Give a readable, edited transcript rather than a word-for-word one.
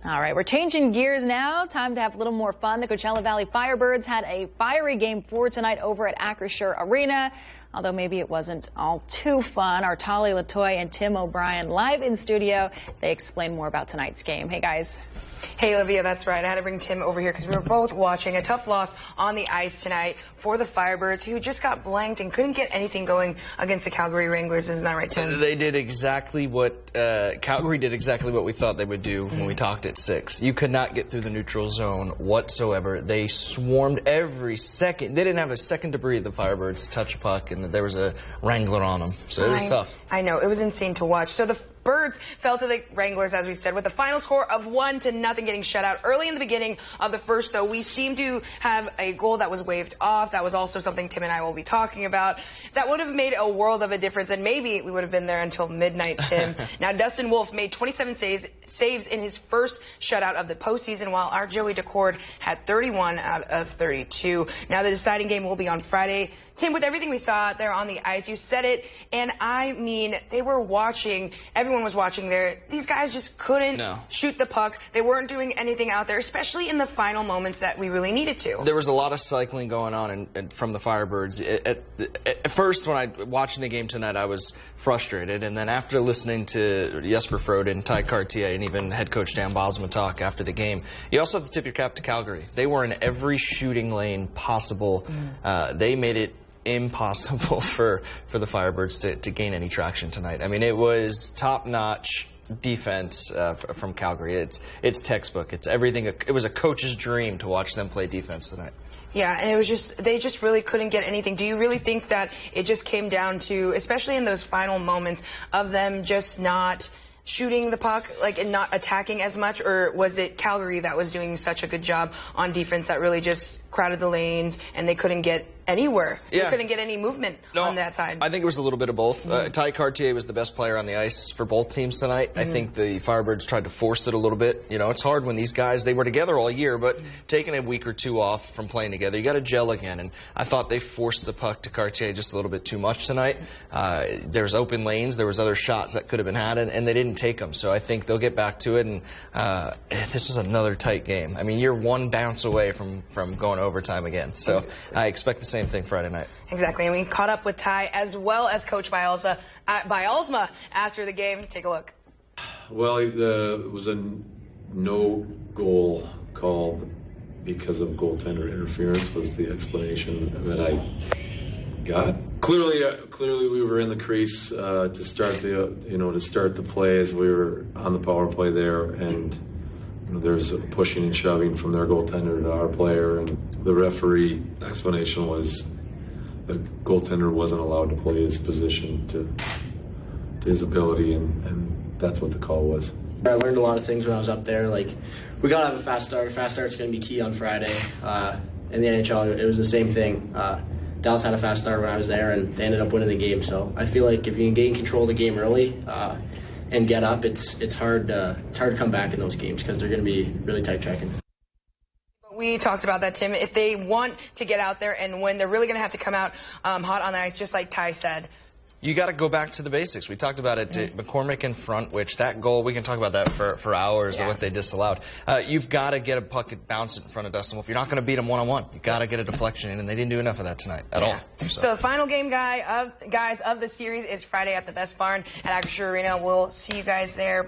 All right, we're changing gears now. Time to have a little more fun. The Coachella Valley Firebirds had a fiery Game 4 tonight over at Acrisure Arena. Although maybe it wasn't all too fun. Our Tali Latoy and Tim O'Brien live in studio. They explain more about tonight's game. Hey, guys. Hey, Olivia, that's right. I had to bring Tim over here because we were both watching a tough loss on the ice tonight for the Firebirds, who just got blanked and couldn't get anything going against the Calgary Wranglers. Isn't that right, Tim? They did exactly what Calgary did exactly what we thought they would do when we talked at 6. You could not get through the neutral zone whatsoever. They swarmed every second. They didn't have a second to breathe, the Firebirds, to touch a puck, and there was a Wrangler on them. So it was tough. I know. It was insane to watch. So the Birds fell to the Wranglers, as we said, with a final score of 1-0, getting shut out early in the beginning of the first, though. We seemed to have a goal that was waved off. That was also something Tim and I will be talking about. That would have made a world of a difference, and maybe we would have been there until midnight, Tim. Now, Dustin Wolf made 27 saves in his first shutout of the postseason, while our Joey Decord had 31 out of 32. Now, the deciding game will be on Friday. Tim, with everything we saw out there on the ice, you said it, and I mean, they were watching, everyone was watching there. These guys just couldn't shoot the puck. They weren't doing anything out there, especially in the final moments that we really needed to. There was a lot of cycling going on from the Firebirds. At first, when I watching the game tonight, I was frustrated, and then after listening to Jesper Frode and Ty Cartier and even head coach Dan Bosma talk after the game, you also have to tip your cap to Calgary. They were in every shooting lane possible. They made it impossible for the Firebirds to gain any traction tonight. I mean, it was top-notch defense from Calgary. It's textbook. It's everything. It was a coach's dream to watch them play defense tonight. Yeah, and it was just, they just really couldn't get anything. Do you really think that it just came down to, especially in those final moments, of them just not shooting the puck, like, and not attacking as much, or was it Calgary that was doing such a good job on defense that really just crowded the lanes and they couldn't get anywhere? They couldn't get any movement on that side. I think it was a little bit of both. Ty Cartier was the best player on the ice for both teams tonight. I think the Firebirds tried to force it a little bit. You know, it's hard when these guys, they were together all year, but taking a week or two off from playing together, you got to gel again. And I thought they forced the puck to Cartier just a little bit too much tonight. There's open lanes. There was other shots that could have been had, and they didn't take them. So I think they'll get back to it. And this was another tight game. I mean, you're one bounce away from going overtime again. So I expect the same thing Friday night. Exactly, and we caught up with Ty as well as Coach Bialsa at Bialsma after the game. Take a look. Well, it was a no-goal call because of goaltender interference was the explanation that I got. Clearly, we were in the crease to start the play as we were on the power play there, and there's a pushing and shoving from their goaltender to our player, and the referee explanation was the goaltender wasn't allowed to play his position to his ability, and that's what the call was. I learned a lot of things when I was up there. Like, we gotta have a fast start. Fast start's gonna be key on Friday. In the NHL, it was the same thing. Dallas had a fast start when I was there, and they ended up winning the game. So I feel like if you can gain control of the game early and get up, it's hard to come back in those games because they're going to be really tight checking. We talked about that, Tim. If they want to get out there and win, they're really going to have to come out hot on the ice, just like Ty said. You got to go back to the basics. We talked about it. McCormick in front, which that goal, we can talk about that for hours of what they disallowed. You've got to get a puck bounce in front of Dustin Wolf. You're not going to beat him one-on-one. You got to get a deflection in, and they didn't do enough of that tonight at all. So the final game, guys, of the series is Friday at the Best Barn at Acrisure Arena. We'll see you guys there.